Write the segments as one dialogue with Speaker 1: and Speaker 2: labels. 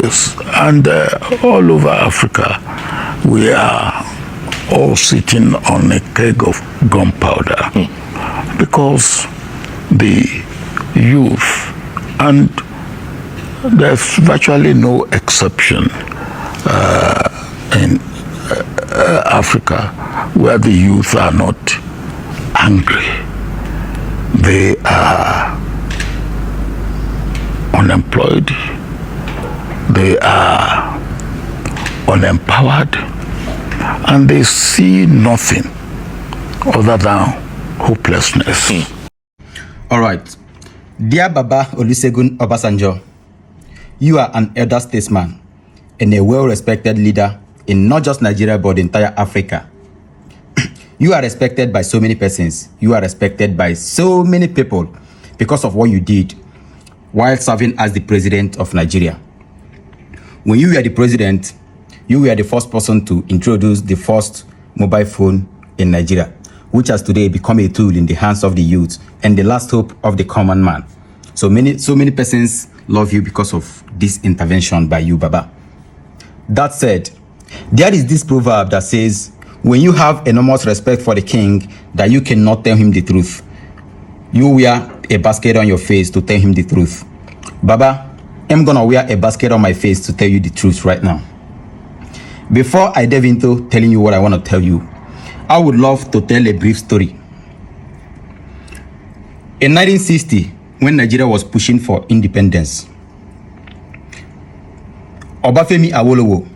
Speaker 1: Yes, and all over Africa, we are all sitting on a keg of gunpowder because the youth, and there's virtually no exception in Africa where the youth are not angry. They are unemployed, they are unempowered, and they see nothing other than hopelessness.
Speaker 2: All right. Dear Baba Olusegun Obasanjo, you are an elder statesman and a well-respected leader in not just Nigeria but the entire Africa. You are respected by so many persons. You are respected by so many people because of what you did while serving as the president of Nigeria. When you were the president, you were the first person to introduce the first mobile phone in Nigeria, which has today become a tool in the hands of the youth and the last hope of the common man. So many persons love you because of this intervention by you, Baba. That said, there is this proverb that says, when you have enormous respect for the king, that you cannot tell him the truth. You wear a basket on your face to tell him the truth. Baba, I'm gonna wear a basket on my face to tell you the truth right now. Before I delve into telling you what I want to tell you, I would love to tell a brief story. In 1960, when Nigeria was pushing for independence, Obafemi Awolowo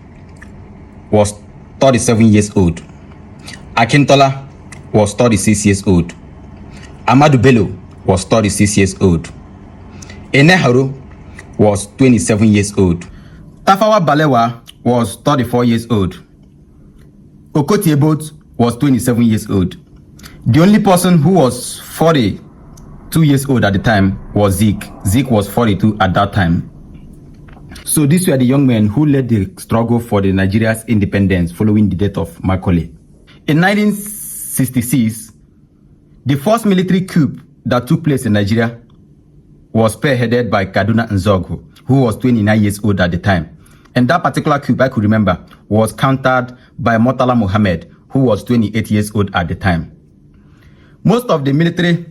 Speaker 2: was 37 years old. Akintola was 36 years old. Ahmadu Bello was 36 years old. Eneharo was 27 years old. Tafawa Balewa was 34 years old. Okoti Ebot was 27 years old. The only person who was 42 years old at the time was Zeke. Zeke was 42 at that time. So these were the young men who led the struggle for the Nigeria's independence following the death of Macaulay. In 1966, the first military coup that took place in Nigeria was spearheaded by Kaduna Nzogu, who was 29 years old at the time. And that particular coup, I could remember, was countered by Murtala Mohammed, who was 28 years old at the time. Most of the military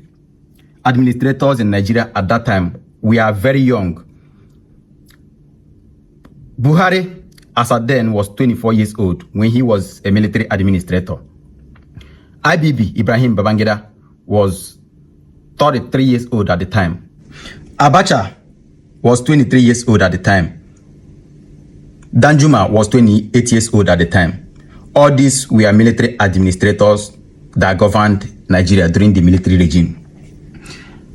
Speaker 2: administrators in Nigeria at that time were very young. Buhari, as at then, was 24 years old when he was a military administrator. IBB, Ibrahim Babangida, was 33 years old at the time. Abacha was 23 years old at the time. Danjuma was 28 years old at the time. All these were military administrators that governed Nigeria during the military regime.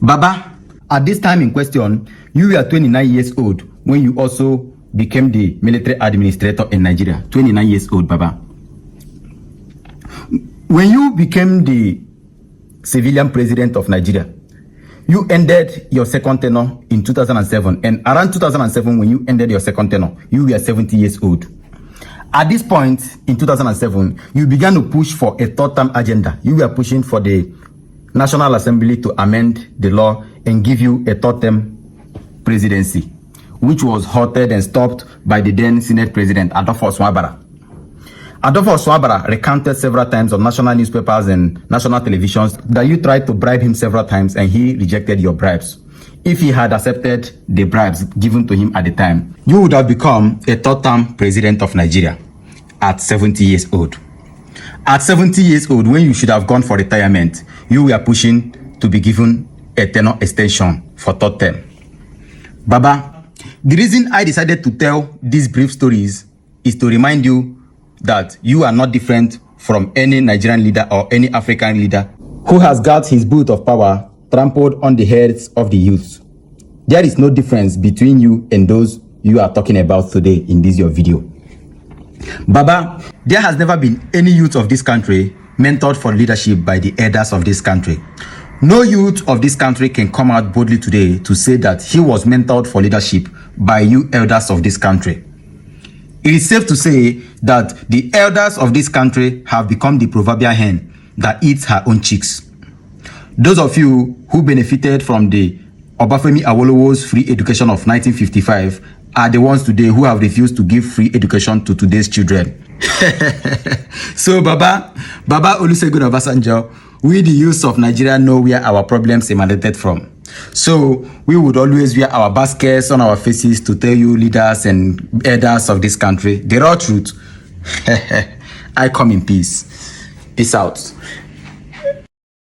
Speaker 2: Baba, at this time in question, you were 29 years old when you also became the military administrator in Nigeria. 29 years old, Baba. When you became the civilian president of Nigeria, you ended your second tenure in 2007, and around 2007, when you ended your second tenure, you were 70 years old. At this point in 2007, you began to push for a third-term agenda. You were pushing for the National Assembly to amend the law and give you a third-term presidency, which was halted and stopped by the then Senate President Adolfo Swabara. Adolfo Swabara recounted several times on national newspapers and national televisions that you tried to bribe him several times and he rejected your bribes. If he had accepted the bribes given to him at the time, you would have become a third-term president of Nigeria at 70 years old. At 70 years old, when you should have gone for retirement, you were pushing to be given a tenure extension for third term. Baba, the reason I decided to tell these brief stories is to remind you that you are not different from any Nigerian leader or any African leader who has got his boot of power trampled on the heads of the youth. There is no difference between you and those you are talking about today in this your video. Baba, there has never been any youth of this country mentored for leadership by the elders of this country. No youth of this country can come out boldly today to say that he was mentored for leadership by you elders of this country. It is safe to say that the elders of this country have become the proverbial hen that eats her own chicks. Those of you who benefited from the Obafemi Awolowo's free education of 1955 are the ones today who have refused to give free education to today's children. So Baba Olusegun Obasanjo, we the youth of Nigeria know where our problems emanated from. So we would always wear our baskets on our faces to tell you leaders and elders of this country the raw truth. I come in peace. Peace out.